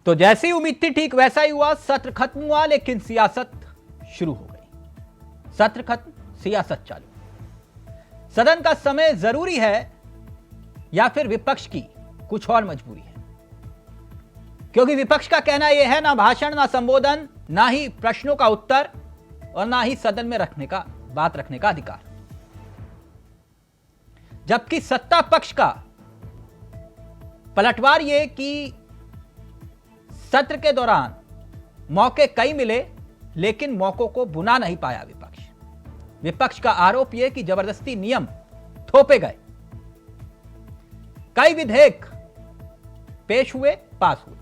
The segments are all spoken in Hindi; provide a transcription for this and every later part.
तो जैसी उम्मीद थी ठीक वैसा ही हुआ। सत्र खत्म हुआ लेकिन सियासत शुरू हो गई। सत्र खत्म, सियासत चालू। सदन का समय जरूरी है या फिर विपक्ष की कुछ और मजबूरी है? क्योंकि विपक्ष का कहना यह है ना भाषण, ना संबोधन, ना ही प्रश्नों का उत्तर और ना ही सदन में बात रखने का अधिकार। जबकि सत्ता पक्ष का पलटवार यह कि सत्र के दौरान मौके कई मिले लेकिन मौकों को बुना नहीं पाया विपक्ष का आरोप यह कि जबरदस्ती नियम थोपे गए। कई विधेयक पेश हुए, पास हुए,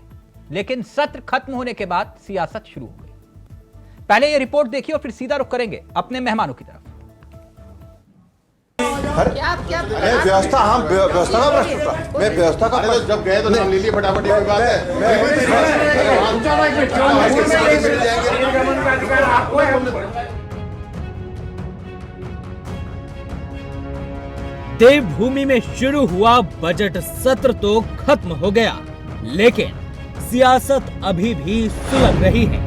लेकिन सत्र खत्म होने के बाद सियासत शुरू हो गई। पहले यह रिपोर्ट देखिए और फिर सीधा रुख करेंगे अपने मेहमानों की तरफ। व्यवस्था, हम व्यवस्था का प्रश्न था। मैं व्यवस्था का जब गए तो नाम ले लिए फटाफट। ये बात है। देवभूमि में शुरू हुआ बजट सत्र तो खत्म हो गया, लेकिन सियासत अभी भी सुलग रही है।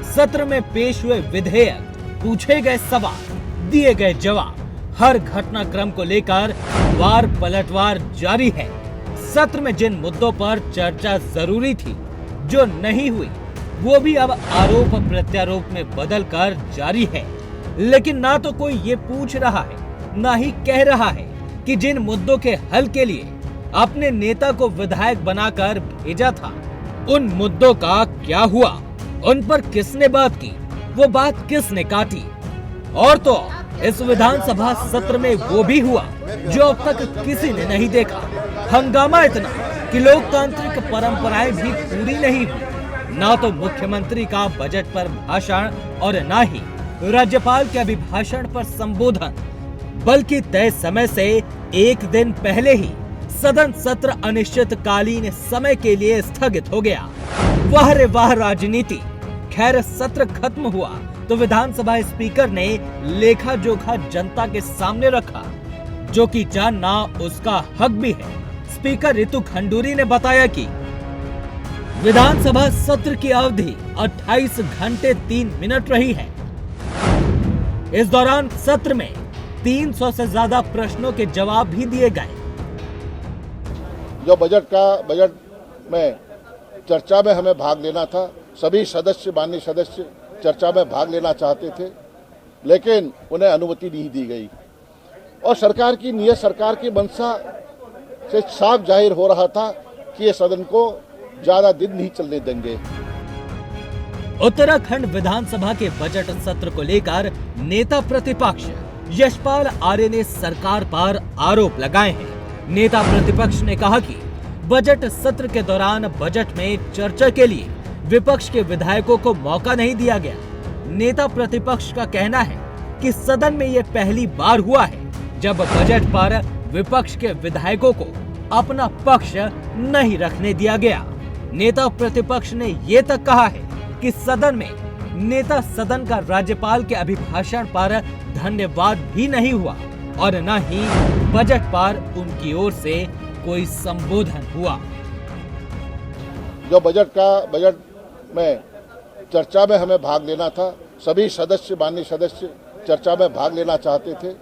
सत्र में पेश हुए विधेयक, पूछे गए सवाल, दिए गए जवाब, हर घटनाक्रम को लेकर वार पलटवार जारी है। सत्र में जिन मुद्दों पर चर्चा जरूरी थी, जो नहीं हुई, वो भी अब आरोप प्रत्यारोप में बदलकर जारी है। लेकिन ना तो कोई ये पूछ रहा है, ना ही कह रहा है कि जिन मुद्दों के हल के लिए अपने नेता को विधायक बनाकर भेजा था, उन मुद्दों का क्या हुआ, उन पर किसने बात की, वो बात किसने काटी। और तो इस विधानसभा सत्र में वो भी हुआ जो अब तक किसी ने नहीं देखा। हंगामा इतना कि लोकतांत्रिक परंपराएं भी पूरी नहीं हुई। ना तो मुख्यमंत्री का बजट पर भाषण और ना ही राज्यपाल के अभिभाषण पर संबोधन, बल्कि तय समय से एक दिन पहले ही सदन सत्र अनिश्चितकालीन समय के लिए स्थगित हो गया। वाह रे वाह राजनीति। खैर, सत्र खत्म हुआ तो विधानसभा स्पीकर ने लेखा जोखा जनता के सामने रखा, जो कि जानना उसका हक भी है। स्पीकर रितु खंडूरी ने बताया कि विधानसभा सत्र की अवधि 28 घंटे 3 मिनट रही है। इस दौरान सत्र में 300 से ज्यादा प्रश्नों के जवाब भी दिए गए। जो बजट में चर्चा में हमें भाग लेना था, सभी माननीय सदस्य चर्चा में भाग लेना चाहते थे, लेकिन उन्हें अनुमति नहीं दी गई। और सरकार की नीयत, सरकार की मंशा से साफ जाहिर हो रहा था कि ये सदन को ज्यादा दिन नहीं चलने देंगे। उत्तराखंड विधानसभा के बजट सत्र को लेकर नेता प्रतिपक्ष यशपाल आर्य ने सरकार पर आरोप लगाए हैं। नेता प्रतिपक्ष ने कहा कि बजट सत्र के दौरान बजट में चर्चा के लिए विपक्ष के विधायकों को मौका नहीं दिया गया। नेता प्रतिपक्ष का कहना है कि सदन में यह पहली बार हुआ है जब बजट पर विपक्ष के विधायकों को अपना पक्ष नहीं रखने दिया गया। नेता प्रतिपक्ष ने ये तक कहा है कि सदन में नेता सदन का राज्यपाल के अभिभाषण पर धन्यवाद भी नहीं हुआ और न ही बजट पर उनकी ओर से कोई संबोधन हुआ। जो बजट में चर्चा में हमें भाग लेना था, सभी माननीय सदस्य चर्चा में भाग लेना चाहते थे,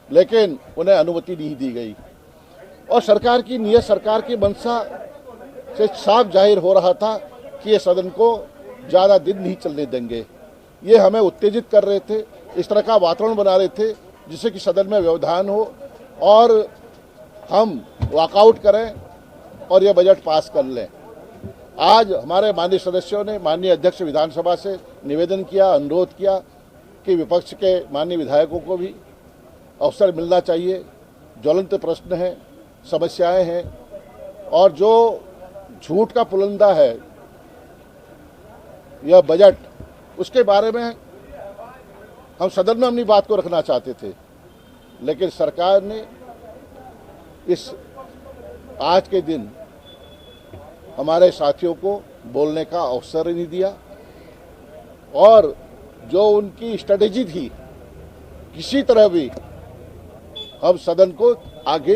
लेकिन उन्हें अनुमति नहीं दी गई। और सरकार की नीयत, सरकार की मंशा से साफ जाहिर हो रहा था कि ये सदन को ज्यादा दिन नहीं चलने देंगे। ये हमें उत्तेजित कर रहे थे, इस तरह का वातावरण बना रहे थे जिससे कि सदन में व्यवधान हो और हम वॉकआउट करें और ये बजट पास कर लें। आज हमारे माननीय सदस्यों ने माननीय अध्यक्ष विधानसभा से निवेदन किया, अनुरोध किया कि विपक्ष के माननीय विधायकों को भी अवसर मिलना चाहिए। ज्वलंत प्रश्न हैं, समस्याएं हैं और जो झूठ का पुलंदा है यह बजट, उसके बारे में हम सदन में अपनी बात को रखना चाहते थे, लेकिन सरकार ने इस आज के दिन हमारे साथियों को बोलने का अवसर नहीं दिया और जो उनकी स्ट्रेटेजी थी, किसी तरह भी हम सदन को आगे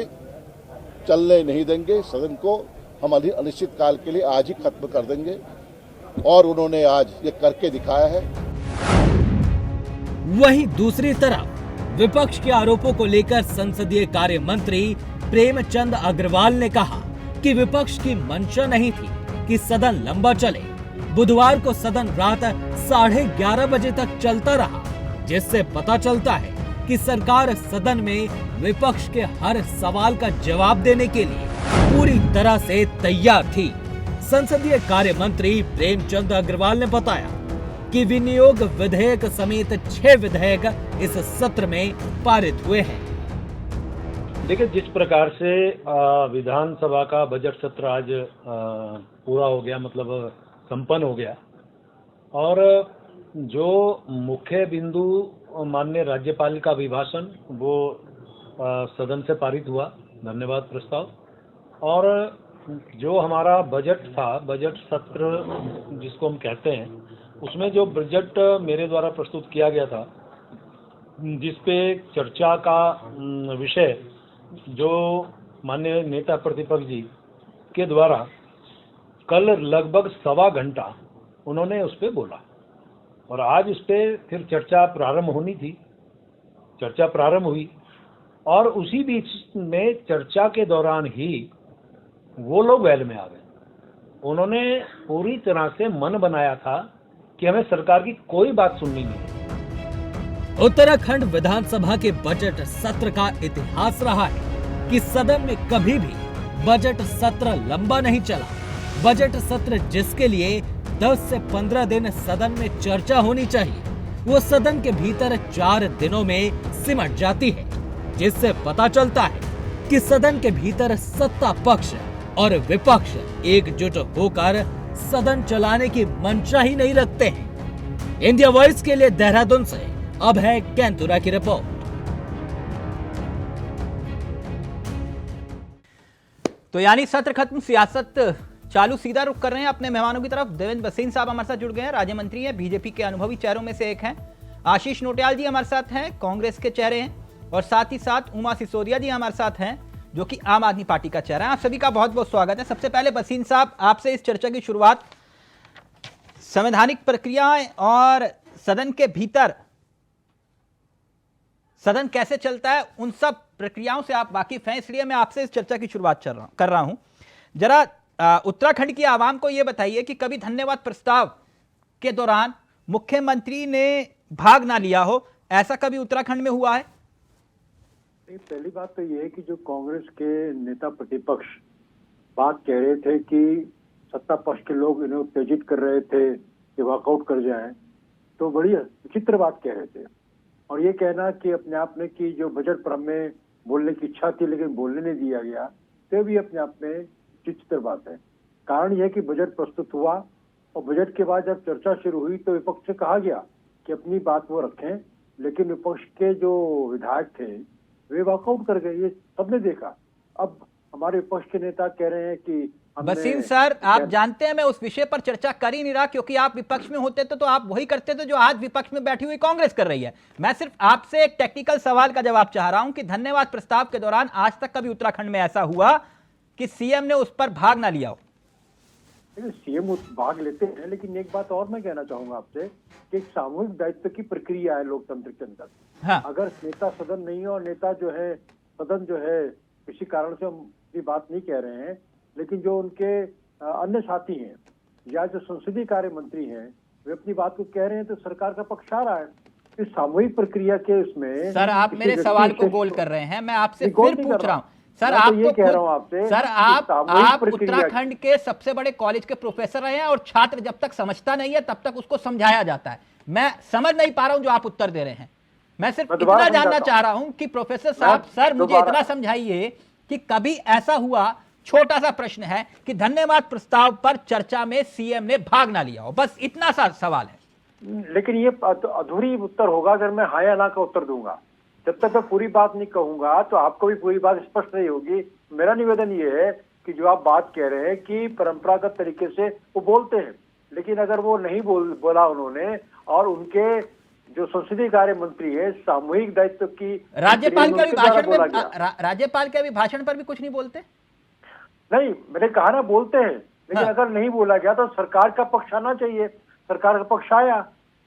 चलने नहीं देंगे, सदन को हम अनिश्चित काल के लिए आज ही खत्म कर देंगे, और उन्होंने आज ये करके दिखाया है। वहीं दूसरी तरफ विपक्ष के आरोपों को लेकर संसदीय कार्य मंत्री प्रेमचंद अग्रवाल ने कहा कि विपक्ष की मंशा नहीं थी कि सदन लंबा चले। बुधवार को सदन रात 11:30 बजे तक चलता रहा, जिससे पता चलता है कि सरकार सदन में विपक्ष के हर सवाल का जवाब देने के लिए पूरी तरह से तैयार थी। संसदीय कार्य मंत्री प्रेमचंद अग्रवाल ने बताया कि विनियोग विधेयक समेत 6 विधेयक इस सत्र में पारित हुए हैं। देखिए, जिस प्रकार से विधानसभा का बजट सत्र आज पूरा हो गया, मतलब संपन्न हो गया, और जो मुख्य बिंदु माननीय राज्यपाल का अभिभाषण वो सदन से पारित हुआ, धन्यवाद प्रस्ताव, और जो हमारा बजट था, बजट सत्र जिसको हम कहते हैं, उसमें जो बजट मेरे द्वारा प्रस्तुत किया गया था, जिसपे चर्चा का विषय जो माननीय नेता प्रतिपक्ष जी के द्वारा कल लगभग 1.25 घंटा उन्होंने उस पर बोला, और आज उस पर फिर चर्चा प्रारंभ होनी थी। चर्चा प्रारंभ हुई, और उसी बीच में चर्चा के दौरान ही वो लोग वैल में आ गए। उन्होंने पूरी तरह से मन बनाया था कि हमें सरकार की कोई बात सुननी नहीं। उत्तराखंड विधानसभा के बजट सत्र का इतिहास रहा है कि सदन में कभी भी बजट सत्र लंबा नहीं चला। बजट सत्र जिसके लिए 10 से 15 दिन सदन में चर्चा होनी चाहिए, वो सदन के भीतर 4 दिनों में सिमट जाती है, जिससे पता चलता है कि सदन के भीतर सत्ता पक्ष और विपक्ष एकजुट होकर सदन चलाने की मंशा ही नहीं रखते हैं। इंडिया वॉइस के लिए देहरादून से अभय कैंतुरा की रिपोर्ट। तो यानी सत्र खत्म, सियासत चालू। सीधा रुख कर रहे हैं अपने मेहमानों की तरफ। देवेंद्र भसीन साहब हमारे साथ जुड़ गए हैं, राज्य मंत्री हैं, बीजेपी के अनुभवी चेहरों में से एक हैं। आशीष नोटियाल जी हमारे साथ हैं, कांग्रेस के चेहरे हैं, और साथ ही साथ उमा सिसोदिया जी हमारे साथ हैं, जो कि आम आदमी पार्टी का चेहरा है। आप सभी का बहुत बहुत स्वागत है। सबसे पहले भसीन साहब, आपसे इस चर्चा की शुरुआत, संवैधानिक प्रक्रियाएं और सदन के भीतर सदन कैसे चलता है, उन सब प्रक्रियाओं से आप वाकिफ हैं, इसलिए मैं आपसे इस चर्चा की शुरुआत कर रहा हूं। जरा उत्तराखंड की आवाम को यह बताइए कि कभी धन्यवाद प्रस्ताव के दौरान मुख्यमंत्री ने भाग ना लिया हो, ऐसा कभी उत्तराखंड में हुआ है? पहली बात तो ये है कि जो कांग्रेस के नेता प्रतिपक्ष बात कह रहे थे कि सत्ता पक्ष के लोग इन्हें उत्तेजित कर रहे थे कि वॉकआउट कर जाएं, तो बड़ी विचित्र बात कह रहे थे। और ये कहना कि अपने आप में कि जो बजट पर हमें बोलने की इच्छा थी लेकिन बोलने नहीं दिया गया, तो भी अपने आप में विचित्र बात है। कारण यह कि बजट प्रस्तुत हुआ, और बजट के बाद जब चर्चा शुरू हुई तो विपक्ष से कहा गया कि अपनी बात वो रखें, लेकिन विपक्ष के जो विधायक थे वे वॉकआउट कर गए, ये सबने देखा। अब हमारे विपक्ष के नेता कह रहे हैं कि भसीन सर, आप जानते हैं मैं उस विषय पर चर्चा कर ही नहीं रहा, क्योंकि आप विपक्ष में होते तो आप वही करते थे जो आज विपक्ष में बैठी हुई कांग्रेस कर रही है। मैं सिर्फ आपसे एक टेक्निकल सवाल का जवाब चाह रहा हूं कि धन्यवाद प्रस्ताव के दौरान आज तक कभी उत्तराखंड में ऐसा हुआ कि सीएम ने उस पर भाग ना लिया हो? सीएम भाग लेते हैं, लेकिन एक बात और मैं कहना चाहूंगा आपसे कि एक सामूहिक दायित्व की प्रक्रिया है लोकतंत्र के अंदर। हाँ। अगर नेता सदन नहीं है और नेता जो है सदन जो है किसी कारण से हम ये बात नहीं कह रहे हैं, लेकिन जो उनके अन्य साथी हैं या जो संसदीय कार्य मंत्री हैं वे अपनी बात को कह रहे हैं, तो सरकार का पक्ष आ रहा है। इस सामूहिक प्रक्रिया के उसमें सर आप मेरे सवाल को गोल कर रहे हैं, मैं आपसे फिर पूछ रहा हूं। सर मैं आप तो ये कह रहा हूं आपसे, सर आप उत्तराखंड के सबसे बड़े कॉलेज के प्रोफेसर रहे हैं, और छात्र जब तक समझता नहीं है तब तक उसको समझाया जाता है। मैं समझ नहीं पा रहा हूं जो आप उत्तर दे रहे हैं। मैं सिर्फ इतना जानना चाह रहा हूं कि प्रोफेसर साहब, सर मुझे इतना समझाइए कि कभी ऐसा हुआ, छोटा सा प्रश्न है, कि धन्यवाद प्रस्ताव पर चर्चा में सीएम ने भाग ना लिया हो? बस इतना सा सवाल है। लेकिन ये अधूरी उत्तर होगा अगर मैं हाँ या ना का उत्तर दूंगा। जब तक मैं पूरी बात नहीं कहूंगा तो आपको भी पूरी बात स्पष्ट नहीं होगी। मेरा निवेदन ये है कि जो आप बात कह रहे हैं कि परंपरागत तरीके से वो बोलते हैं, लेकिन अगर वो नहीं बोला उन्होंने, और उनके जो संसदीय कार्य मंत्री है सामूहिक दायित्व की राज्यपाल के अभिभाषण पर भी कुछ नहीं बोलते? नहीं, मैंने कहा ना बोलते हैं, लेकिन हाँ। अगर नहीं बोला गया तो सरकार का पक्ष आना चाहिए। सरकार का पक्ष आया,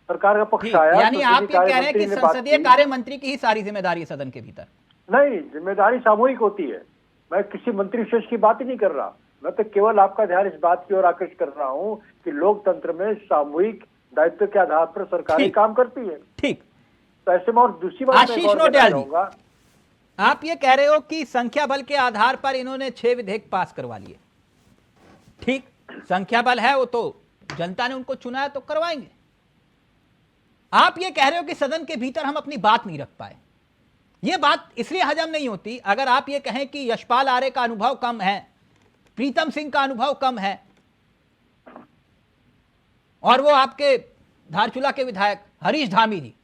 सरकार का पक्ष ठीक, आया। यानी आप ये कह रहे हैं मंत्री कि ने बात संसदीय की। कार्य मंत्री की ही सारी जिम्मेदारी है सदन के भीतर। नहीं, जिम्मेदारी सामूहिक होती है। मैं किसी मंत्री विशेष की बात ही नहीं कर रहा, मैं तो केवल आपका ध्यान इस बात की ओर आकृष्ट कर रहा हूं कि लोकतंत्र में सामूहिक दायित्व के आधार पर सरकारें ठीक। काम करती है। ठीक, तो ऐसे में, और दूसरी बात मैं आशीष एक और कहना नोटियाल जी। चाहूंगा, आप ये कह रहे हो कि संख्या बल के आधार पर इन्होंने 6 विधेयक पास करवा लिए। ठीक, संख्या बल है, वो तो जनता ने उनको चुना है तो करवाएंगे। आप ये कह रहे हो कि सदन के भीतर हम अपनी बात नहीं रख पाए। ये बात इसलिए हजम नहीं होती अगर आप ये कहें कि यशपाल आर्य का अनुभव कम है, प्रीतम सिंह का अनुभव कम है, और वो आपके धारचूला के विधायक हरीश धामी जी,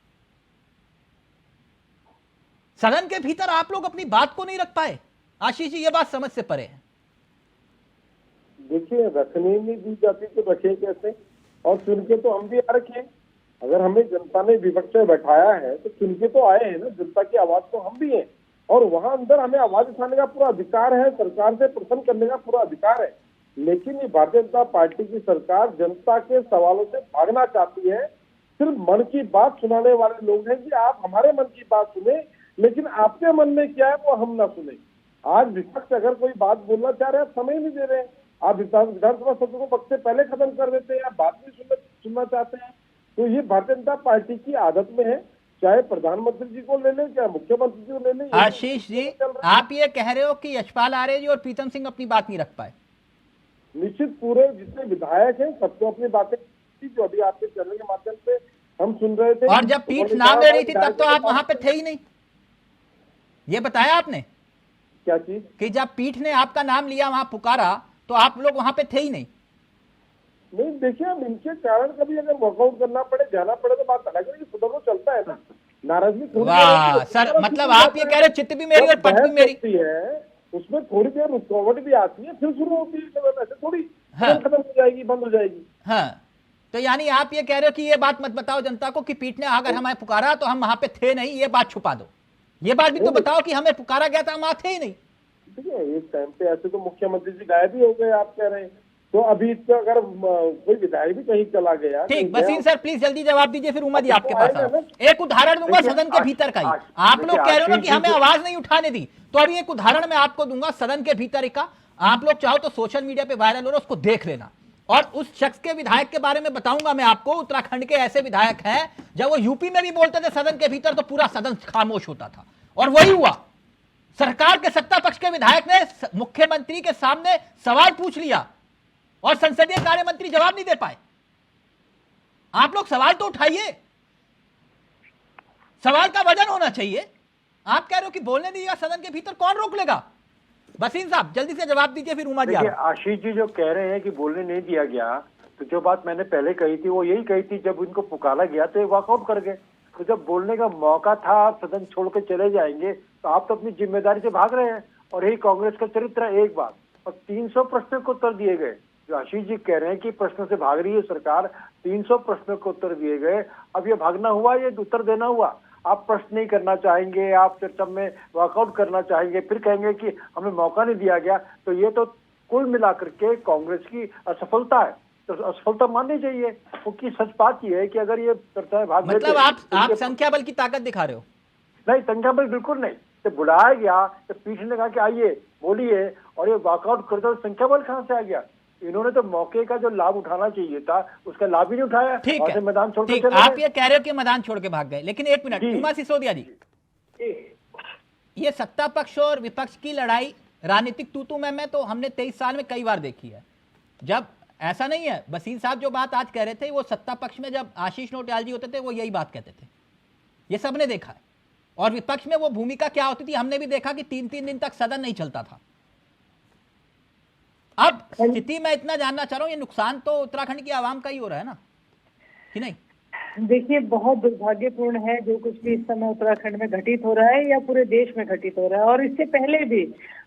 सदन के भीतर आप लोग अपनी बात को नहीं रख पाए। आशीष जी, ये बात समझ से परे है। देखिए, रखने नहीं दी जाती तो रखे कैसे, और चुन के तो हम भी आ रखे हैं। अगर हमें जनता ने विपक्ष में बैठाया है तो चुन के तो आए हैं ना, जनता की आवाज तो हम भी हैं, और वहां अंदर हमें आवाज उठाने का पूरा अधिकार है, सरकार से प्रश्न करने का पूरा अधिकार है। लेकिन ये भारतीय जनता पार्टी की सरकार जनता के सवालों से भागना चाहती है। सिर्फ मन की बात सुनाने वाले लोग हैं कि आप हमारे मन की बात सुने, लेकिन आपके मन में क्या है वो हम ना सुने। आज विपक्ष अगर कोई बात बोलना चाह रहे हैं, आप समय नहीं दे रहे हैं। आप विधानसभा सत्र को वक्त से पहले खत्म कर देते हैं, आप बात नहीं सुनना चाहते हैं। तो ये भारतीय जनता पार्टी की आदत में है, चाहे प्रधानमंत्री जी को ले लें, चाहे मुख्यमंत्री जी को ले लें। आशीष जी, आप ये कह रहे हो कि यशपाल आर्य जी और प्रीतम सिंह अपनी बात नहीं रख पाए। निश्चित पूरे जितने विधायक हैं सबको अपनी बातें जो अभी आपके चैनल के माध्यम से हम सुन रहे थे, और जब पीठ नाम ले रही थी तब तो आप वहां पे थे ही नहीं। ये बताया आपने क्या चीज? कि जब पीठ ने आपका नाम लिया, वहां पुकारा, तो आप लोग वहां पे थे ही नहीं। नहीं, देखिए, अब इनके कारण कभी अगर वर्कआउट करना पड़े, जाना पड़े तो बात अलग है, कि सदन में चलता है ना। नाराजगी थोड़ी वाह सर, मतलब आप ये कह रहे हो चित्त भी मेरी और पट भी मेरी है, उसमें थोड़ी देर रुकावट भी आती है, फिर शुरू होती है सदन, ऐसे थोड़ी हाँ। खत्म हो जाएगी, बंद हो जाएगी। हाँ, तो यानी आप ये कह रहे हो कि ये बात मत बताओ जनता को कि पीठ ने अगर हमें पुकारा तो हम वहां पे थे नहीं, ये बात छुपा दो। ये बात भी तो बताओ कि हमें पुकारा गया था, हम वहां थे ही नहीं। ठीक है, एक टाइम पे ऐसे तो मुख्यमंत्री जी गायब ही हो गए, आप कह रहे हैं। तो अभी तो अगर कोई विधायक भी कहीं चला गया, ठीक, बसीन सर प्लीज जल्दी जवाब दीजिए, फिर उमर जी आपके पास आओ। एक उदाहरण दूंगा सदन के भीतर का ही। आप लोग कह रहे हो ना कि हमें आवाज नहीं उठाने दी, तो अभी एक उदाहरण मैं आपको दूंगा सदन के भीतर का। आप लोग चाहो तो सोशल मीडिया पे वायरल हो रहा है, उसको देख लेना। और उस शख्स के विधायक के बारे में बताऊंगा मैं आपको। उत्तराखंड के ऐसे विधायक हैं, जब वो यूपी में भी बोलते थे सदन के भीतर तो पूरा सदन खामोश होता था, और वही हुआ। सरकार के सत्ता पक्ष के विधायक ने मुख्यमंत्री के सामने सवाल पूछ लिया और संसदीय कार्य मंत्री जवाब नहीं दे पाए। आप लोग सवाल तो उठाइए, सवाल का वजन होना चाहिए। आप कह रहे हो कि बोलने दीजिएगा सदन के भीतर, कौन रोक लेगा? बसीन साहब जल्दी से जवाब दीजिए, फिर उमा जी। देखिए, आशीष जी जो कह रहे हैं कि बोलने नहीं दिया गया, तो जो बात मैंने पहले कही थी वो यही कही थी, जब उनको पुकारा गया तो ये वॉकआउट कर गए। तो जब बोलने का मौका था, आप सदन छोड़ के चले जाएंगे, तो आप तो अपनी जिम्मेदारी से भाग रहे हैं। और यही कांग्रेस का चरित्र है। एक बात, और 300 प्रश्नों को उत्तर दिए गए। जो आशीष जी कह रहे हैं कि प्रश्नों से भाग रही है सरकार, 300 प्रश्नों को उत्तर दिए गए। अब ये भागना हुआ, ये उत्तर देना हुआ। आप प्रश्न नहीं करना चाहेंगे, आप चर्चा में वॉकआउट करना चाहेंगे, फिर कहेंगे कि हमें मौका नहीं दिया गया। तो ये तो कुल मिलाकर के कांग्रेस की असफलता है, तो असफलता माननी चाहिए। क्योंकि सच बात ये है कि अगर ये चर्चा में भाग मतलब आप संख्या बल की ताकत दिखा रहे हो? नहीं, संख्या बल बिल्कुल नहीं। तो बुलाया गया तो पीठ ने कहा कि आइए बोलिए, और ये वॉकआउट कर दो, संख्या बल कहां से आ गया? इन्होंने तो मौके का जो लाभ उठाना चाहिए था उसका लाभ ही नहीं उठाया। ठीक है, मैदान छोड़ के ठीक, चले आप गए। ये कह रहे हो कि मैदान छोड़ के भाग गए, लेकिन एक मिनट उमा सिसोदिया जी, ये सत्ता पक्ष और विपक्ष की लड़ाई राजनीतिक तू मैं तो हमने 23 साल में कई बार देखी है। जब ऐसा नहीं है, बसीर साहब जो बात आज कह रहे थे, वो सत्ता पक्ष में जब आशीष नोटियाल जी होते थे वो यही बात कहते थे, ये सबने देखा है। और विपक्ष में वो भूमिका क्या होती थी, हमने भी देखा कि 3-3 दिन तक सदन नहीं चलता था। अब स्थिति मैं इतना जानना चाह रहा हूं, ये नुकसान तो उत्तराखंड की आवाम का ही हो रहा है ना, कि नहीं? देखिए, बहुत दुर्भाग्यपूर्ण है जो कुछ भी इस समय उत्तराखंड में घटित हो रहा है या पूरे देश में घटित हो रहा है। और इससे पहले भी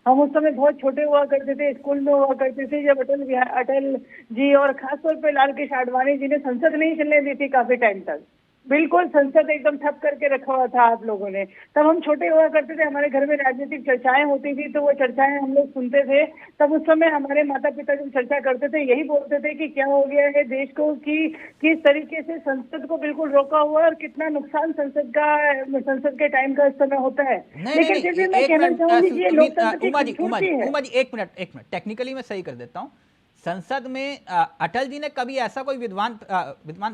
हम उस समय बहुत छोटे हुआ करते थे, स्कूल में हुआ करते थे, जब अटल जी और खासतौर पे लाल कृष्ण आडवाणी जी ने संसद नहीं चलने दी थी काफी टाइम तक। बिल्कुल संसद एकदम ठप करके रखा हुआ था आप लोगों ने। तब हम छोटे हुआ करते थे, हमारे घर में राजनीतिक चर्चाएं होती थी, तो वो चर्चाएं हम लोग सुनते थे। तब उस समय हमारे माता पिता जब चर्चा करते थे, यही बोलते थे कि क्या हो गया है देश को, कि किस तरीके से संसद को बिल्कुल रोका हुआ और कितना नुकसान संसद के टाइम का इस समय होता है। लेकिन फिर भी मैं कहना चाहूंगी कि ये लोकतंत्र की खूबसूरती है। उमा जी एक मिनट, टेक्निकली मैं सही कर देता हूं। संसद में अटल जी ने कभी ऐसा कोई विद्वान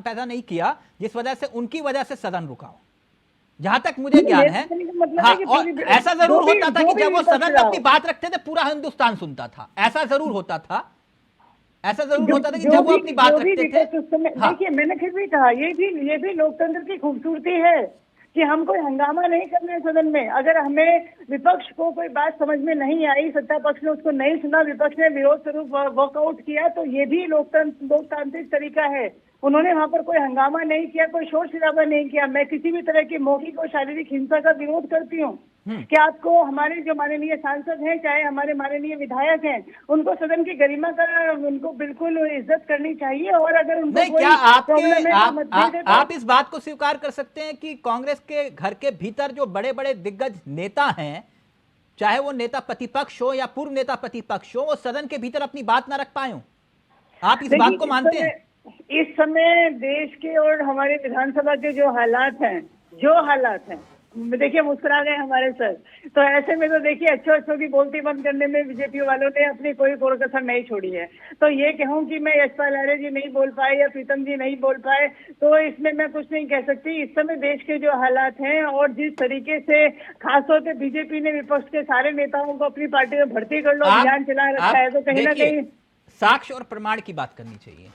पैदा नहीं किया जिस वजह से उनकी वजह से सदन रुका हो, जहां तक मुझे ज्ञान है। हाँ, और ऐसा जरूर होता था कि जब वो सदन में अपनी बात रखते थे पूरा हिंदुस्तान सुनता था, ऐसा जरूर होता था कि जब वो अपनी बात रखते थे। देखिए मैंने फिर भी कहा, ये भी लोकतंत्र की खूबसूरती है कि हम कोई हंगामा नहीं कर रहे सदन में। अगर हमें विपक्ष को कोई बात समझ में नहीं आई, सत्ता पक्ष ने उसको नहीं सुना, विपक्ष ने विरोध स्वरूप वॉकआउट किया, तो ये भी लोकतांत्रिक तरीका है। उन्होंने वहां पर कोई हंगामा नहीं किया, कोई शोर शराबा नहीं किया। मैं किसी भी तरह की मौखिक और शारीरिक हिंसा का विरोध करती हूँ कि आपको हमारे जो माननीय सांसद हैं, चाहे हमारे माननीय विधायक हैं, उनको सदन की गरिमा का उनको बिल्कुल इज्जत करनी चाहिए। और अगर उनको नहीं, क्या आप इस बात को स्वीकार कर सकते हैं कि कांग्रेस के घर के भीतर जो बड़े बड़े दिग्गज नेता हैं, चाहे वो नेता प्रतिपक्ष हो या पूर्व नेता प्रतिपक्ष हो, वो सदन के भीतर अपनी बात ना रख पाए हो? आप इस बात को मानते हैं? इस समय देश के और हमारे विधानसभा के जो हालात हैं, देखिए मुस्कुरा गए हमारे सर, तो ऐसे में तो देखिए अच्छों की बोलती बंद करने में बीजेपी वालों ने अपनी कोई कसर नहीं छोड़ी है। तो ये कहूँ कि मैं यशपाल आर्य जी नहीं बोल पाए या प्रीतम जी नहीं बोल पाए, तो इसमें मैं कुछ नहीं कह सकती। इस समय देश के जो हालात हैं और जिस तरीके से खासतौर पे बीजेपी ने विपक्ष के सारे नेताओं को अपनी पार्टी में भर्ती कर लो अभियान चला रखा है, तो कहीं ना कहीं साक्ष्य और प्रमाण की बात करनी चाहिए।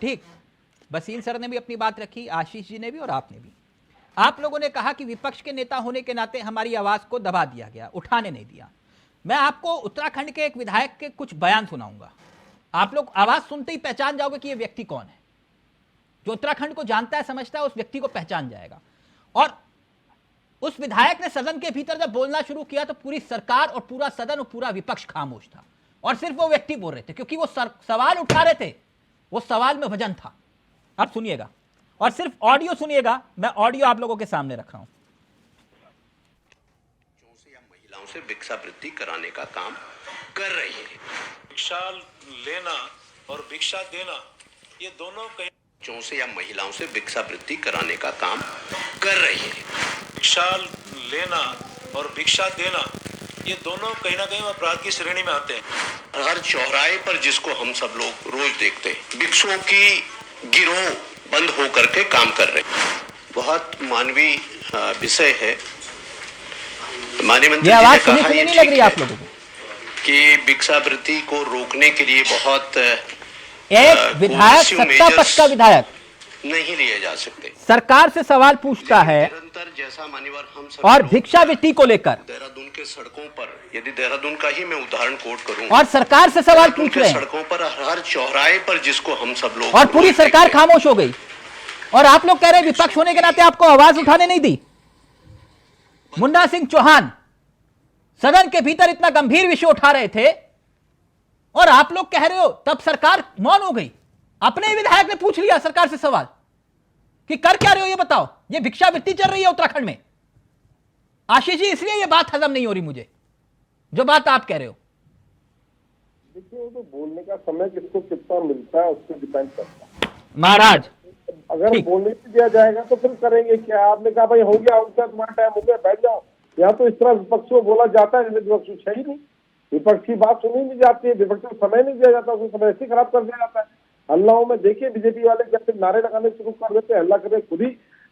ठीक, वसीम सर ने भी अपनी बात रखी, आशीष जी ने भी और आपने भी। आप लोगों ने कहा कि विपक्ष के नेता होने के नाते हमारी आवाज को दबा दिया गया, उठाने नहीं दिया। मैं आपको उत्तराखंड के एक विधायक के कुछ बयान सुनाऊंगा, आप लोग आवाज सुनते ही पहचान जाओगे कि यह व्यक्ति कौन है। जो उत्तराखंड को जानता है, समझता है, उस व्यक्ति को पहचान जाएगा। और उस विधायक ने सदन के भीतर जब बोलना शुरू किया तो पूरी सरकार और पूरा सदन और पूरा विपक्ष खामोश था, और सिर्फ वो व्यक्ति बोल रहे थे क्योंकि वो सवाल उठा रहे थे, वो सवाल में वजन था। अब सुनिएगा और सिर्फ ऑडियो सुनिएगा, मैं ऑडियो आप लोगों के सामने रख रहा हूं। या महिलाओं से भिक्षावृत्ति कराने का काम कर रही है। भिक्षा लेना और भिक्षा देना, ये दोनों कहीं बच्चों से या महिलाओं से भिक्षावृत्ति कराने का काम कर रही है। भिक्षा लेना और भिक्षा देना, ये दोनों कहीं ना कहीं अपराध की श्रेणी में आते हैं। हर चौराहे पर जिसको हम सब लोग रोज देखते हैं, भिक्षुओं की गिरोह बंद होकर के काम कर रहे हैं। बहुत मानवीय विषय है। माननीय मंत्री जी ने कहा ये नहीं लग रही आप लोगों को कि भिक्षावृत्ति को रोकने के लिए बहुत एक विधायक, सत्ता पक्ष का विधायक नहीं लिए जा सकते। सरकार से सवाल पूछता है निरंतर, जैसा मान्यवर हम सब और भिक्षावृत्ति को लेकर देहरादून के सड़कों पर, यदि देहरादून का ही मैं उदाहरण कोट करूं, और सरकार से सवाल पूछ रहे हैं, सड़कों पर हर चौराहे पर जिसको हम सब लोग, और पूरी सरकार खामोश हो गई, और आप लोग कह रहे हैं विपक्ष होने के नाते आपको आवाज उठाने नहीं दी। मुन्ना सिंह चौहान सदन के भीतर इतना गंभीर विषय उठा रहे थे और आप लोग कह रहे हो, तब सरकार मौन हो गई। अपने विधायक ने पूछ लिया सरकार से सवाल कि कर क्या रहे हो, ये बताओ, ये भिक्षावृत्ति चल रही है उत्तराखंड में। आशीष जी, इसलिए ये बात हजम नहीं हो रही मुझे, जो बात आप कह रहे हो। देखिए, तो बोलने का समय किसको कितना मिलता है उस पर डिपेंड करता है महाराज। अगर बोलने से दिया जाएगा तो फिर करेंगे क्या? आपने कहा भाई हो गया, उनका तुम्हारा टाइम हो गया, बैठ जाओ। यहाँ तो इस तरह विपक्ष को बोला जाता है, विपक्ष है ही नहीं, विपक्ष की बात सुनी नहीं जाती है, विपक्ष को समय नहीं दिया जाता, उसको समय ऐसे खराब कर दिया जाता है। हल्लाओं में देखिए बीजेपी वाले कैसे नारे लगाने शुरू कर देते हैं, हल्ला करते, खुद ही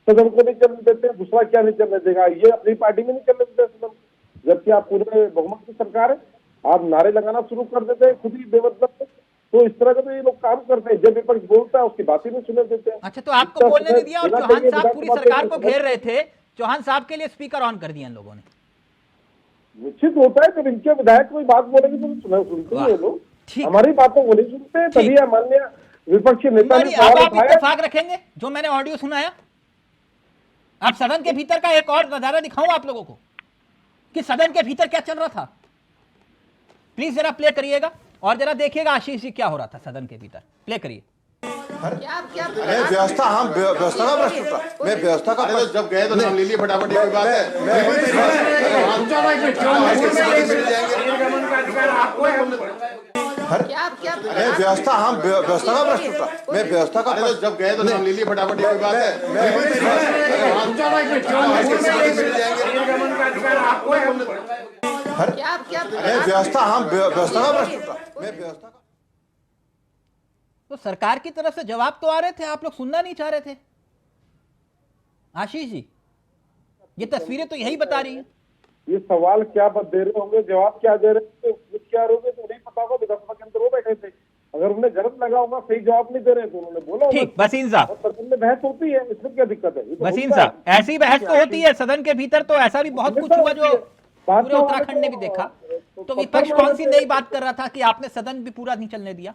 सदन को नहीं चलने देते, दूसरा क्या नहीं चलने देगा, ये अपनी पार्टी में नहीं चलने देते सदन, जबकि आप पूरे बहुमत की सरकार है, आप नारे लगाना शुरू कर देते हैं खुद ही बेमतलब। तो इस तरह का तो ये लोग काम करते हैं, जब विपक्ष बोलता है उसकी बात ही नहीं सुनने देते हैं। अच्छा, तो आपको बोलने नहीं दिया और चौहान साहब पूरी सरकार को घेर रहे थे, चौहान साहब के लिए स्पीकर ऑन कर दिया इन लोगों ने। निश्चित होता है, जब इनके विधायक कोई बात बोलेगी तो सुनते हैं लोग, हमारी बातों को नहीं सुनते, तभी मान्य विपक्षी नेता ने अब आप इत्तेफाक रखेंगे जो मैंने ऑडियो सुनाया? आप सदन के भीतर का एक और नजारा दिखाऊं आप लोगों को कि सदन के भीतर क्या चल रहा था। प्लीज जरा प्ले करिएगा और जरा देखिएगा आशीष जी क्या हो रहा था सदन के भीतर। प्ले करिए। अरे व्यवस्था हम व्यवस्था का प्रश्न उठा, मैं व्यवस्था का अरे तो जब गए तो नाम ले लिए फटाफट, ये बात है। अरे व्यवस्था हम व्यवस्था का प्रश्न उठा, मैं व्यवस्था का अरे तो जब गए तो नाम ले लिए फटाफट, ये बात है। अरे व्यवस्था हम व्यवस्था का प्रश्न उठा, मैं व्यवस्था का। तो सरकार की तरफ से जवाब तो आ रहे थे, आप लोग सुनना नहीं चाह रहे थे। आशीष जी, ये तस्वीरें तो यही बता रही हैं। ये सवाल क्या दे रहे होंगे, जवाब क्या दे रहे हैं, तो क्या होंगे तो नहीं पता होगा। विधानसभा के अंदर वो बैठे थे, अगर उन्हें गलत लगा होगा, सही जवाब नहीं दे रहे तो उन्होंने बोला होगा। ठीक, वसीम साहब, और सदन में बहस होती है, इसमें क्या दिक्कत है? वसीम साहब, ऐसी बहस तो होती है सदन के भीतर, तो ऐसा भी बहुत कुछ हुआ जो पूरे उत्तराखंड ने भी देखा। तो विपक्ष कौन सी नई बात कर रहा था कि आपने सदन भी पूरा नहीं चलने दिया?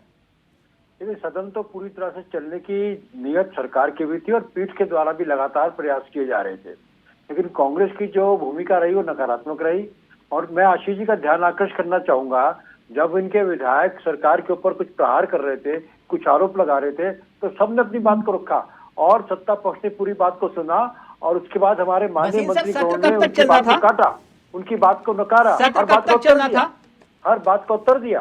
देखिए, सदन तो पूरी तरह से चलने की नियत सरकार की भी थी और पीठ के द्वारा भी लगातार प्रयास किए जा रहे थे, लेकिन कांग्रेस की जो भूमिका रही वो नकारात्मक रही। और मैं आशीष जी का ध्यान आकर्षित करना चाहूंगा, जब इनके विधायक सरकार के ऊपर कुछ प्रहार कर रहे थे, कुछ आरोप लगा रहे थे, तो सबने अपनी बात को रखा और सत्ता पक्ष ने पूरी बात को सुना और उसके बाद हमारे माननीय मंत्री ने उनकी बात को काटा, उनकी बात को नकारा, हर बात को उत्तर दिया, हर बात को उत्तर दिया।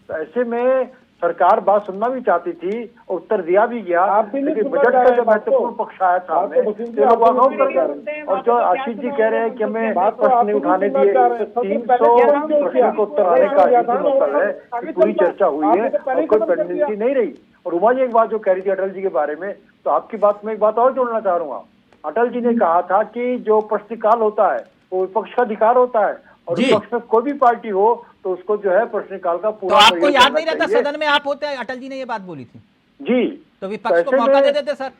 तो ऐसे में सरकार बात सुनना भी चाहती थी, उत्तर दिया भी गया, लेकिन बजट का जो महत्वपूर्ण पक्ष आया सामने तो लोग वॉकआउट कर गए। और जो आशीष जी कह रहे हैं कि हमें प्रश्न नहीं उठाने दिए, 300 प्रश्नों को उत्तर आने का यही मतलब है कि पूरी चर्चा हुई है और कोई पेंडेंसी नहीं रही। और उमा जी एक बात जो कह रही थी अटल जी के बारे में, तो आपकी बात में एक बात और जोड़ना चाह रहा हूँ। अटल जी ने कहा था कि जो प्रश्नकाल होता है वो विपक्ष का अधिकार होता है और विपक्ष में कोई भी पार्टी हो तो उसको जो है प्रश्नकाल का पूरा। तो आपको याद नहीं रहता सदन में आप होते हैं, अटल जी ने ये बात बोली थी जी, तो विपक्ष को मौका दे देते सर।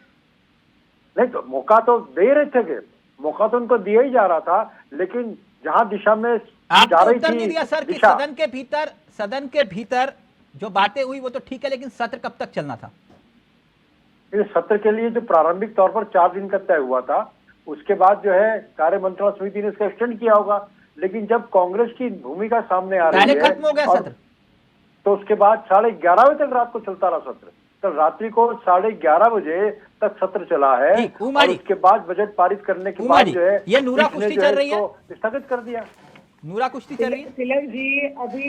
नहीं तो मौका तो दे रहे थे, मौका तो उनको दिया ही जा रहा था, लेकिन जहां दिशा में जा रही उत्तर थी नहीं दिया सर कि सदन के भीतर जो बातें हुई वो तो ठीक है, लेकिन सत्र कब तक चलना था? इस सत्र के लिए जो प्रारंभिक तौर पर 4 दिन का तय हुआ था, उसके बाद जो है कार्य मंत्रणा समिति ने इसका एक्सटेंड किया होगा, लेकिन जब कांग्रेस की भूमिका सामने आ रही है, पहले खत्म हो गया सत्र, तो उसके बाद 11:30 बजे तक रात को चलता रहा सत्र। कल रात्रि को 11:30 बजे तक सत्र चला है और उसके बाद बजट पारित करने के बाद जो है ये नूरा कुश्ती चल रही है, स्थगित कर दिया। नूरा कुश्ती चल रही है। तिलक जी, अभी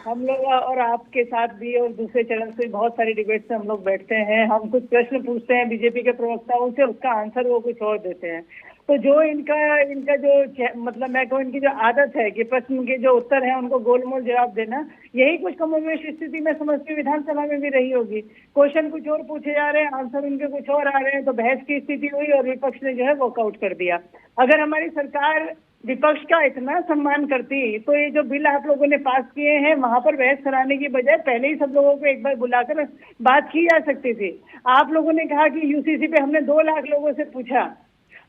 हम लोग और आपके साथ भी और दूसरे चरण से बहुत सारी डिबेट से हम लोग बैठते हैं, हम कुछ प्रश्न पूछते हैं बीजेपी के प्रवक्ताओं से, उसका आंसर वो कुछ और देते हैं। तो जो इनका जो मतलब मैं कहूँ इनकी जो आदत है कि प्रश्न के जो उत्तर है उनको गोलमोल जवाब देना, यही कुछ कमोवेश स्थिति में समझती विधानसभा में भी रही होगी। क्वेश्चन कुछ और पूछे जा रहे हैं, आंसर उनके कुछ और आ रहे हैं, तो बहस की स्थिति हुई और विपक्ष ने जो है वॉकआउट कर दिया। अगर हमारी सरकार विपक्ष का इतना सम्मान करती तो ये जो बिल आप लोगों ने पास किए हैं वहां पर बहस कराने की बजाय पहले ही सब लोगों को एक बार बुलाकर बात की जा सकती थी। आप लोगों ने कहा कि यूसीसी पे हमने 2 लाख लोगों से पूछा,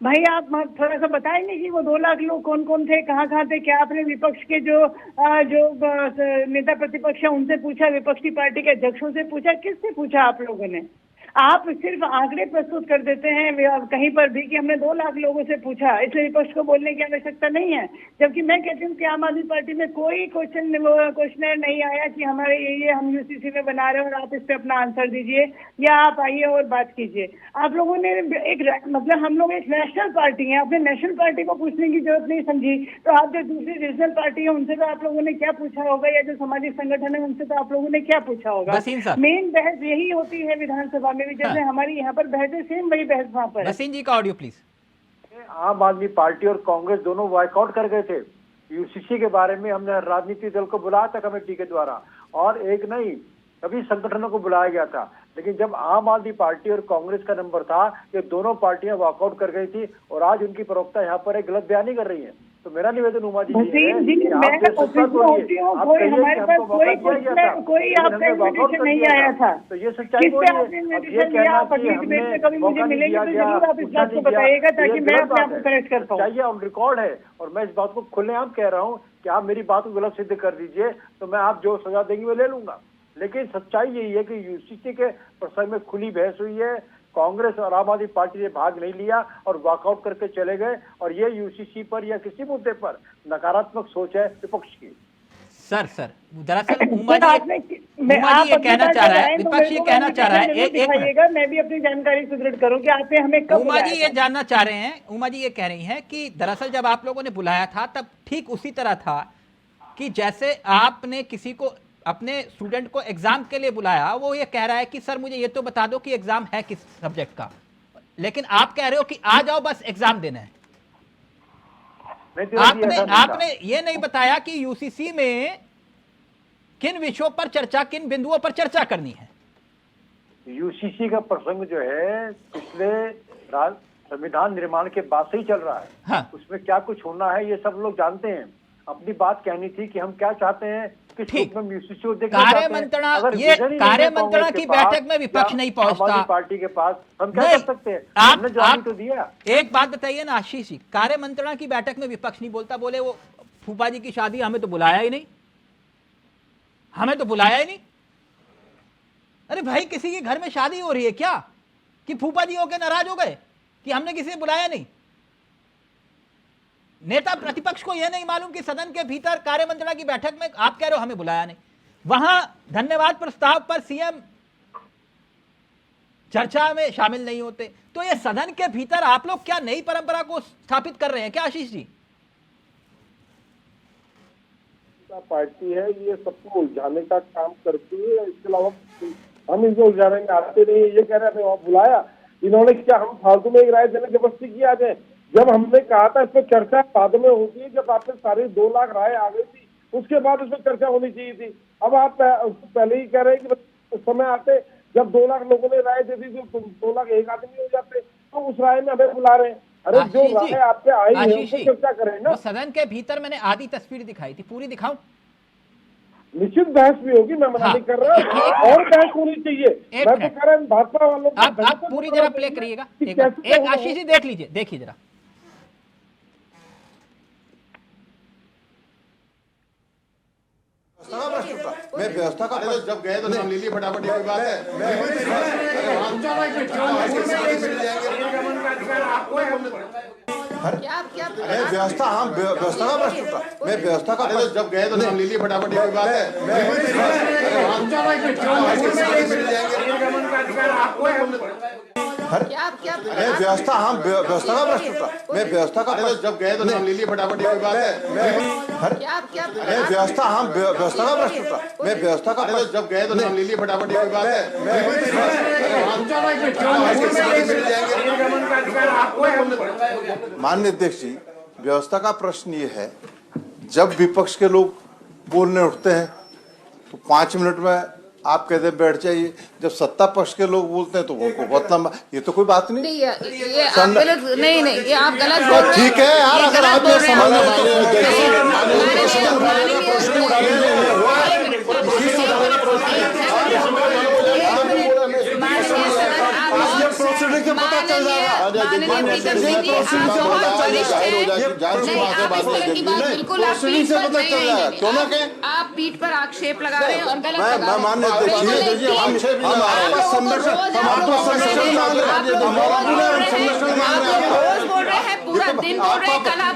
भाई आप थोड़ा सा बताएंगे कि वो 2 लाख लोग कौन कौन थे, कहाँ थे? क्या आपने विपक्ष के जो नेता प्रतिपक्ष है उनसे पूछा, विपक्षी पार्टी के अध्यक्षों से पूछा, किससे पूछा आप लोगों ने? आप सिर्फ आंकड़े प्रस्तुत कर देते हैं कहीं पर भी कि हमने 2 लाख लोगों से पूछा, इसलिए विपक्ष को बोलने की आवश्यकता नहीं है। जबकि मैं कहती हूँ कि आम आदमी पार्टी में कोई क्वेश्चन नहीं आया कि हमारे ये हम यूसीसी में बना रहे हैं और आप इस पे अपना आंसर दीजिए या आप आइए और बात कीजिए। आप लोगों ने मतलब हम लोग एक नेशनल पार्टी है, अपने नेशनल पार्टी को पूछने की जरूरत नहीं समझी, तो आप जो दूसरी रीजनल पार्टी है उनसे तो आप लोगों ने क्या पूछा होगा, या जो सामाजिक संगठन है उनसे तो आप लोगों ने क्या पूछा होगा? मेन बहस यही होती है विधानसभा में, जैसे हमारी यहाँ पर बहस है, सेम वही बहस वहाँ पर। वसीम जी का ऑडियो प्लीज। आम आदमी पार्टी और कांग्रेस दोनों वॉकआउट कर गए थे। यूसीसी के बारे में हमने राजनीतिक दल को बुलाया था कमेटी के द्वारा, और एक नहीं सभी संगठनों को बुलाया गया था, लेकिन जब आम आदमी पार्टी और कांग्रेस का नंबर था, ये दोनों पार्टियां वॉकआउट कर गई थी और आज उनकी प्रवक्ता यहाँ पर एक गलत बयानी कर रही है। तो मेरा निवेदन उमा जी है कि आप कोई आपका इन्विटेशन नहीं आया था, तो ये सच्चाई बताइएगा ताकि मैं अपने आप को करेक्ट कर पाऊँ। चाहिए ऑन रिकॉर्ड है और मैं इस बात को खुलेआम कह रहा हूँ कि आप मेरी बात को गलत सिद्ध कर दीजिए तो मैं आप जो सजा देंगे वो ले लूंगा। लेकिन सच्चाई यही है कि यूसीसी के प्रसंग में खुली बहस हुई है, कांग्रेस और आम आदमी पार्टी ने भाग नहीं लिया और वॉकआउट करके चले गए, और ये यूसीसी पर या किसी मुद्दे पर नकारात्मक सोच है विपक्ष की। सर दरअसल उमा जी उमा जी ये कहना चाह रहा है, विपक्ष ये कहना चाह रहा है, एक मिनट, मैं भी अपनी जानकारी सुदृढ़ करूं कि आपने हमें कब उमा जी बुलाया ये था? जानना चाह रहे हैं, उमा जी ये कह रही हैं कि दरअसल जब आप लोगों ने बुलाया था तब ठीक उसी तरह था कि जैसे आपने किसी को, अपने स्टूडेंट को एग्जाम के लिए बुलाया, वो ये कह रहा है कि सर मुझे ये तो बता दो कि एग्जाम है किस सब्जेक्ट का, लेकिन आप कह रहे हो कि आ जाओ बस एग्जाम देना है। आपने ये नहीं बताया कि यूसीसी में किन विषयों पर चर्चा, किन बिंदुओं पर चर्चा करनी है। यूसीसी का प्रसंग जो है पिछले संविधान निर्माण के बाद से ही चल रहा है। हाँ। उसमें क्या कुछ होना है ये सब लोग जानते हैं। अपनी बात कहनी थी कि हम क्या चाहते हैं, किस रूप में यूसीसी को देखना चाहते हैं। कार्य मंत्रणा की बैठक में विपक्ष नहीं पहुंचता, पार्टी के पास हम क्या कर सकते हैं? हमने जवाब तो दिया। एक बात बताइए ना आशीष जी, कार्य मंत्रणा की बैठक में विपक्ष नहीं बोलता, बोले वो फूफा जी की शादी, हमें तो बुलाया ही नहीं, हमें तो बुलाया ही नहीं। अरे भाई किसी के घर में शादी हो रही है क्या कि फूफा जी होके नाराज हो गए कि हमने किसी बुलाया नहीं? नेता प्रतिपक्ष को यह नहीं मालूम कि सदन के भीतर कार्य मंत्रणा की बैठक में आप कह रहे हो हमें बुलाया नहीं, वहां धन्यवाद प्रस्ताव पर सीएम चर्चा में शामिल नहीं होते, तो ये सदन के भीतर आप लोग क्या नई परंपरा को स्थापित कर रहे हैं क्या आशीष जी? पार्टी है ये सबको उलझाने का काम करती है, इसके अलावा हम इनको उलझाने में आते नहीं। ये कह रहे हैं वहां बुलाया, इन्होंने क्या हम फालतू में एक राय देने जबरदस्ती की? आज है जब हमने कहा था इस पर चर्चा बाद में होती है, जब आपने सारी 2 लाख राय आ गई थी उसके बाद इस पर चर्चा होनी चाहिए थी। अब आप पहले ही कह रहे हैं कि उस समय आते जब 2 लाख लोगों ने राय दे दी थी, तो 2 लाख एक आदमी हो जाते, तो उस राय में हमें बुला रहे हैं। अरे जो राय आपसे आई है उस पर चर्चा करें ना। सदन के भीतर मैंने आधी तस्वीर दिखाई थी, पूरी दिखाऊं? निश्चित बहस भी होगी, मैं मना नहीं कर रहा, और बहस होनी चाहिए। मैं तो कह रहा हूं भाजपा वालों को आप पूरी जरा प्ले करिएगा, एक आशीष जी देख लीजिए, देखिए जरा। मैं व्यवस्था का जब गए तो नाम ले लिए फटाफट, कोई बात है? मैं व्यवस्था, हाँ व्यवस्था का प्रश्न उठा, मैं व्यवस्था का जब गए तो नाम ले लिए फटाफट, कोई बात है? मैं व्यवस्था, हाँ व्यवस्था का प्रश्न उठा, मैं व्यवस्था का जब गए तो नाम ले लिए फटाफट, कोई बात है? मैं व्यवस्था, हाँ व्यवस्था का प्रश्न उठा, मैं व्यवस्था का जब गए तो नाम ले लिए फटाफट, कोई बात है? माननीय अध्यक्ष जी, व्यवस्था का प्रश्न ये है, जब विपक्ष के लोग बोलने उठते हैं तो 5 मिनट में आप कहते हैं बैठ जाइए, जब सत्ता पक्ष के लोग बोलते हैं तो वो बहुत लंबा, ये तो कोई बात नहीं। ये आप गलत नहीं, ये आप गलत बोल रहे हैं। ठीक है यार, अगर आप ये प्रोसीडिंग से पता चल जाएगा, आप पीठ पर आक्षेप लगा रहे हैं और गलत लगा रहे हैं। मान्य अध्यक्ष, हम आपका संरक्षण, हम आपका संरक्षण मांग रहे हैं, रोज बोल रहे हैं, पूरा दिन बोल रहे हैं, कल आप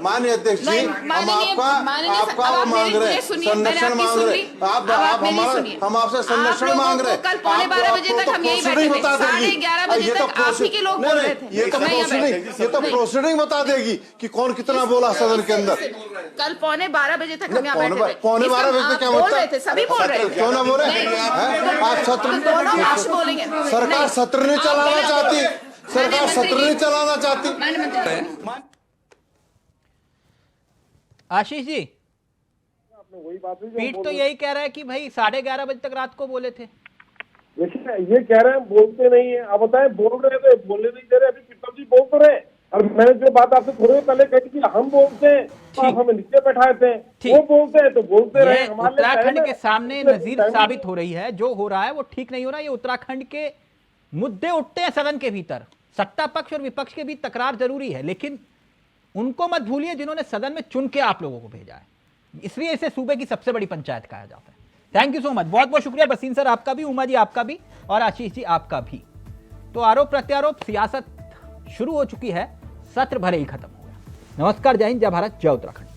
मान्य अध्यक्ष जी, हम आपका वो मांग रहे हैं, संरक्षण मांग रहे हैं, हम आपसे संरक्षण मांग रहे हैं। कल 11:15 बजे तक हम यही बैठे थे, 11:30 बजे तक आप ही के लोग बोल रहे थे। ये तो प्रोसीडिंग बता देगी कि कौन कितना बोला सदन के अंदर। कल 11:15 बजे तक हम यहाँ बैठे थे। 11:15 बजे तक क्या बोल रहे थे, सभी बोल रहे थे। क्यों ना बोले? आप सत्र, दोनों पक्ष बोलेंगे। सरकार सत्र नहीं चलाना चाहती, सरकार सत्र नहीं चलाना चाहती। आशीष जी, वही बात है, पीठ तो यही कह रहा है कि भाई 11:30 बजे तक रात को बोले थे। देखिए ये कह रहे हैं बोलते नहीं है, अब बताएं बोल रहे थे, बोलने नहीं दे रहे, अभी पिता जी बोल तो रहे। और मैंने जो बात आपसे थोड़ी पहले कही थी, हम बोलते हैं तो आप हमें नीचे बैठाए थे, वो बोलते हैं तो बोलते रहे। उत्तराखंड के सामने नजीर साबित हो रही है, जो हो रहा है वो ठीक नहीं हो रहा है। ये उत्तराखंड के मुद्दे उठते हैं सदन के भीतर, सत्ता पक्ष और विपक्ष के बीच तकरार जरूरी है, लेकिन उनको मत भूलिए जिन्होंने सदन में चुन के आप लोगों को भेजा है, इसलिए इसे सूबे की सबसे बड़ी पंचायत कहा जाता है। थैंक यू सो मच, बहुत बहुत शुक्रिया बसीन सर आपका भी, उमा जी आपका भी, और आशीष जी आपका भी। तो आरोप प्रत्यारोप, सियासत शुरू हो चुकी है, सत्र भले ही खत्म हो गया। नमस्कार, जय हिंद, जय भारत, जय उत्तराखंड।